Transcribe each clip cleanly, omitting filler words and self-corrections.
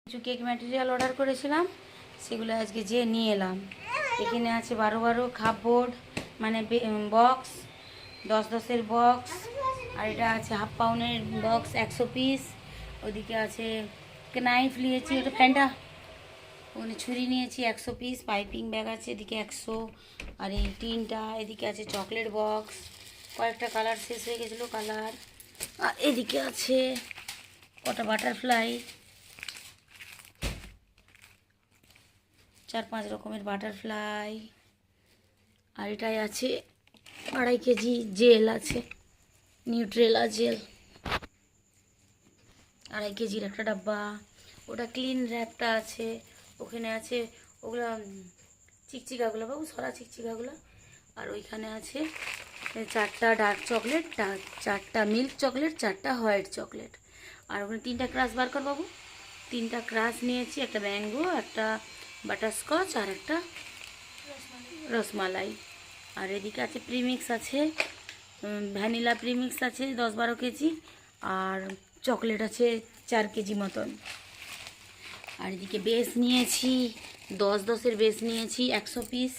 কিছু cake material order করেছিলাম, সেগুলো আজকে যেয়ে নিয়ে এলাম। এখানে আছে 12 কাপবোর্ড, মানে বক্স, 10-10-এর বক্স। আর এটা আছে হাফ পাউন্ডের বক্স 100 পিস। ওদিকে আছে নাইফ নিয়েছি, ওটা ফ্যানটা, ওখানে ছুরি নিয়েছি 100 পিস। পাইপিং ব্যাগ আছে এদিকে 100। আর এই টিনটা, এদিকে আছে চকলেট বক্স, কয়েকটা কালার শেষ হয়ে গেছিলো কালার। আর এদিকে আছে কটা বাটারফ্লাই, 4-5 রকমের বাটারফ্লাই। আর এটাই আছে 2.5 কেজি জেল আছে, নিউট্রেলা জেল, 2.5 কেজির একটা ডাব্বা। ওটা ক্লিন র্যাপটা আছে, ওখানে আছে ওগুলো চিকচিকাগুলো, বাবু সরা চিকচিকাগুলো। আর ওইখানে আছে 4টা ডার্ক চকলেট, 4টা মিল্ক চকলেট, 4টা হোয়াইট চকলেট। আর ওখানে 3টা ক্রাশ বার কর বাবু। 3টা ক্রাশ নিয়েছি, একটা ম্যাঙ্গো, একটা বাটারস্কচ, আর একটা রসমালাই। আর এদিকে আছে প্রিমিক্স আছে, ভ্যানিলা প্রিমিক্স আছে 10-12 কেজি। আর চকলেট আছে 4 কেজি মতন। আর এদিকে বেস নিয়েছি 10-10-এর বেস নিয়েছি 100 পিস,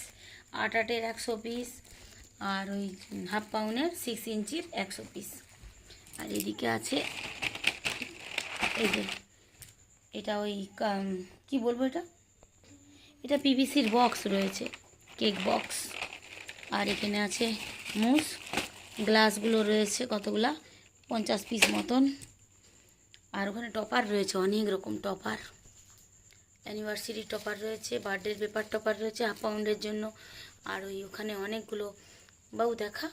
8-8-এর 100 পিস। আর ওই হাফ পাউন্ডের 6 ইঞ্চির 100 পিস। আর এদিকে আছে এই যে এটা ওই কি বলবো, এটা পিভিসির বক্স রয়েছে, কেক বক্স। আর এখানে আছে মুস, গ্লাসগুলো রয়েছে কতগুলা, 50 পিস মতন। আর ওখানে টপার রয়েছে, অনেক রকম টপার, অ্যানিভার্সারি টপার রয়েছে, বার্থডে পেপার টপার রয়েছে হাফ পাউন্ডের জন্য। আর ওই ওখানে অনেকগুলো, বাবু দেখা,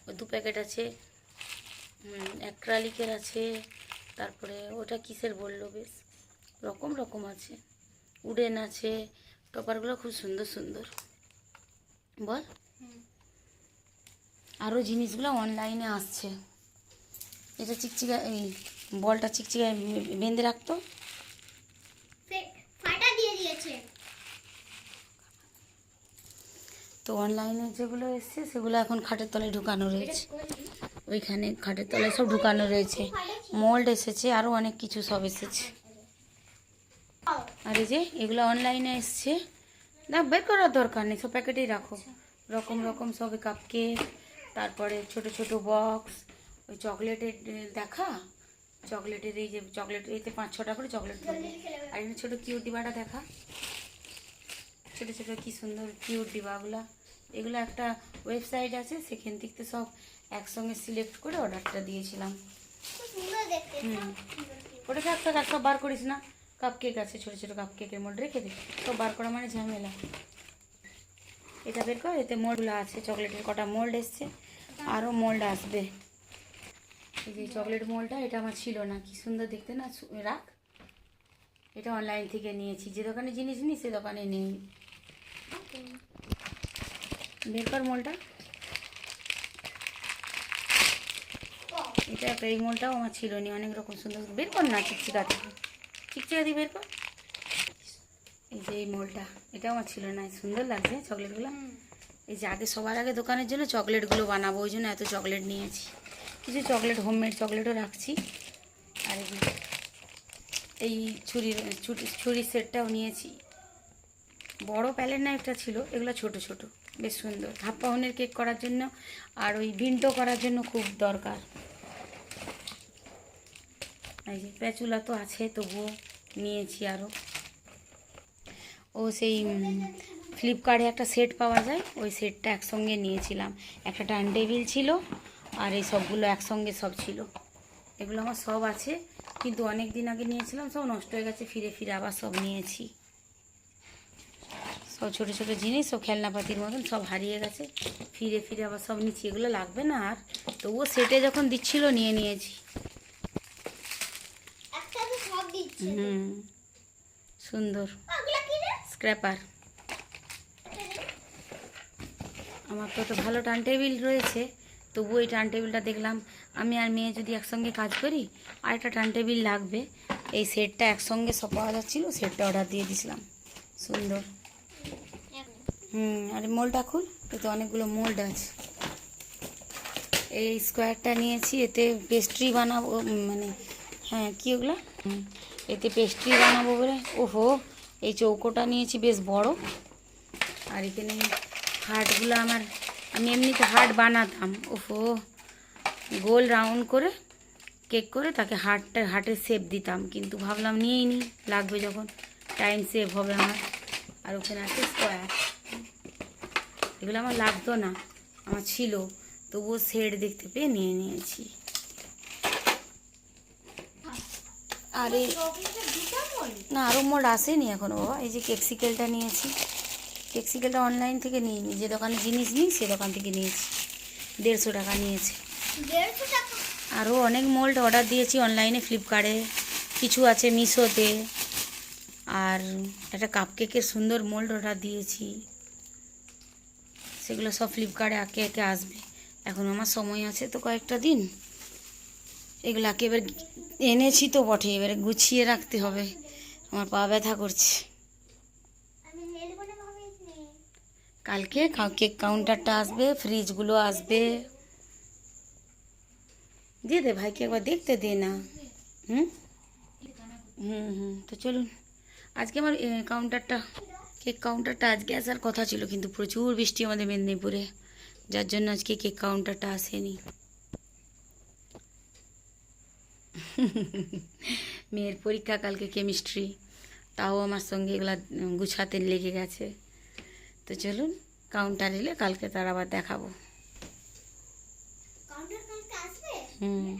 ওই 2 প্যাকেট আছে, অ্যাক্রালিকের আছে। তারপরে ওটা কিসের বললো, বেশ রকম রকম আছে, উডেন আছে। টপারগুলো খুব সুন্দর সুন্দর, বল। আরও জিনিসগুলো অনলাইনে আসছে। এটা চিকচিকা, এই বলটা চিকচিকায় বেঁধে রাখতো, তো অনলাইনে যেগুলো এসছে সেগুলো এখন খাটের তলায় ঢুকানো রয়েছে। ওইখানে খাটের তলায় সব ঢুকানো রয়েছে। মোল্ড এসেছে, আরও অনেক কিছু সব এসেছে। আর এই যে এগুলো অনলাইনে এসছে, না বের করার দরকার নেই, সব প্যাকেটেই রাখো। রকম রকম সব কাপকেক, তারপরে ছোট ছোট বক্স, ওই চকলেটের দেখা, চকলেটের এই যে চকলেট, এতে 5-6টা করে চকলেট ধরবে। আর এখানে ছোটো কিউট ডিবাটা দেখা, ছোটো ছোটো কী সুন্দর কিউট ডিবাগুলা। এগুলো একটা ওয়েবসাইট আছে, সেখান থেকে সব একসঙ্গে সিলেক্ট করে অর্ডারটা দিয়েছিলাম। ওটা একটা সব বার করিস না, কাপকেক আছে, ছোটো ছোটো কাপকেকের মোল্ড রেখে দে, সব বার করা মানে ঝামেলা। এটা বের কর, এতে মোল্ডগুলো আছে, চকলেটের কটা মোল্ড এসছে, আরও মোল্ড আসবে। এই যে চকলেট মোল্ডটা, এটা আমার ছিল না, কি সুন্দর দেখতে না, রাখ। এটা অনলাইন থেকে নিয়েছি, যে দোকানে জিনিস নিই সে দোকানে নেই। বের কর মোলটা, এটা একটা, এই মোলটাও আমার ছিল নি, অনেক রকম সুন্দর। বের কর না, চিকচিকা থেকে, চিকচিকা দিয়ে বের কর। এই যে এই মোলটা, এটাও আমার ছিল না, সুন্দর লাগছে চকলেটগুলো। এই যে আগে সবার আগে দোকানের জন্য চকলেটগুলো বানাবো, ওই জন্য এত চকলেট নিয়েছি। কিছু চকলেট, হোমমেড চকলেটও রাখছি। আর এই ছুরির সেটটাও নিয়েছি। বড় প্যালেট নাইফটা ছিল, এগুলো ছোট ছোট, বেশ সুন্দর, হাফ পাউন্ডের কেক করার জন্য আর ওই ভিন্টো করার জন্য খুব দরকার। এই যে প্যাচুলা তো আছে, তবুও নিয়েছি আরও। ও সেই ফ্লিপকার্টে একটা সেট পাওয়া যায়, ওই সেটটা একসঙ্গে নিয়েছিলাম। একটা টার্ন টেবিল ছিল, আর এই সবগুলো একসঙ্গে সব ছিল। এগুলো আমার সব আছে, কিন্তু অনেক দিন আগে নিয়েছিলাম, সব নষ্ট হয়ে গেছে, ফিরে ফিরে আবার সব নিয়েছি। সব ছোটো ছোটো জিনিস, সব খেলনাপাতির মতন সব হারিয়ে গেছে, ফিরে ফিরে আবার সব নিচ্ছি। এগুলো লাগবে না আর, তবুও সেটে যখন দিচ্ছিল নিয়ে নিয়েছি। সুন্দর স্ক্র্যাপার। আমার তো ভালো টার্ন টেবিল রয়েছে, তবু এই টার্ন টেবিলটা দেখলাম, আমি আর মেয়ে যদি একসঙ্গে কাজ করি, আর একটা টার্ন টেবিল লাগবে। এই সেটটা একসঙ্গে সব পাওয়া যাচ্ছিলো, সেটটা অর্ডার দিয়ে দিয়েছিলাম। সুন্দর। আর মোল্ডটা খুল, এতে অনেকগুলো মোল্ড আছে। এই স্কোয়ারটা নিয়েছি, এতে পেস্ট্রি বানাবো, মানে হ্যাঁ, কি ওগুলো এতে পেস্ট্রি বানাবো বলে। ওহো, এই চৌকোটা নিয়েছি বেশ বড়। আর এখানে হার্টগুলো আমি এমনিতে হার্ট বানাতাম। ওহো, গোল রাউন্ড করে কেক করে তাকে হার্টের শেপ দিতাম, কিন্তু ভাবলাম নিয়েই নিই, লাগবে যখন, টাইম সেভ হবে আমার। আর ওখানে আছে স্কোয়ার, এগুলো আমার লাগতো না, আমার ছিল, তবুও সেট দেখতে পেয়ে নিয়ে নিয়েছি। আরে না, আরও মোড আসেনি এখনও বাবা। এই যে কেকসিকেলটা নিয়েছি, কেকসিকেলটা অনলাইন থেকে নিইনি, যে দোকানে জিনিস নিই সে দোকান থেকে নিয়েছি। 150 টাকা নিয়েছে। আরও অনেক মোল্ড অর্ডার দিয়েছি অনলাইনে, ফ্লিপকার্টে, কিছু আছে মিশোতে। আর একটা কাপ কেকের সুন্দর মোল্ড অর্ডার দিয়েছি, সেগুলো সব ফ্লিপকার্টে একে একে আসবে। এখন আমার সময় আছে তো কয়েকটা দিন, এগুলাকে এবার এনেছি তো বটে, এবারে গুছিয়ে রাখতে হবে। আমার পা ব্যথা করছে। কালকে কেক কাউন্টারটা আসবে, ফ্রিজগুলো আসবে। দিয়ে দে ভাইকে একবার দেখতে দে না। হুম হুম হুম তো চলুন, আজকে আমার কেক কাউন্টারটা আজকে আসার কথা ছিল, কিন্তু প্রচুর বৃষ্টি আমাদের মেদিনীপুরে, যার জন্য আজকে কেক কাউন্টারটা আসেনি। মেয়ের পরীক্ষা কালকে কেমিস্ট্রি, তাও আমার সঙ্গে এগুলা গুছাতে লেগে গেছে। তো চলুন, কাউন্টার এলে কালকে তার আবার দেখাবো। হুম।